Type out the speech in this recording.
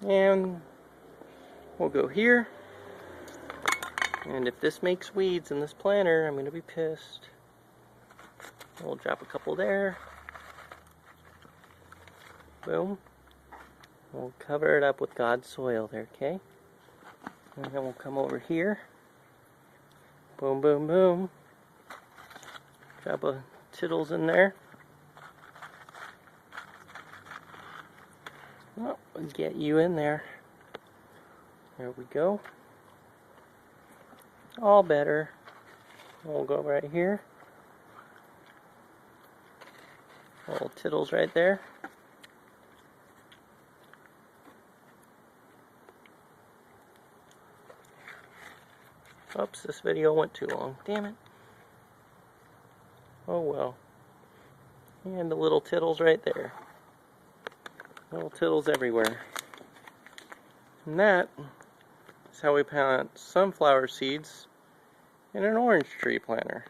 And we'll go here. And if this makes weeds in this planter, I'm going to be pissed. We'll drop a couple there. Boom. We'll cover it up with God's soil there, okay? And then we'll come over here. Boom, boom, boom. Drop a tittles in there. Oh, we'll get you in there. There we go. All better. We'll go right here. Little tittles right there. Oops, this video went too long. Damn it. Oh well. And the little tittles right there. Little tittles everywhere. And that is how we plant sunflower seeds in an orange tree planter.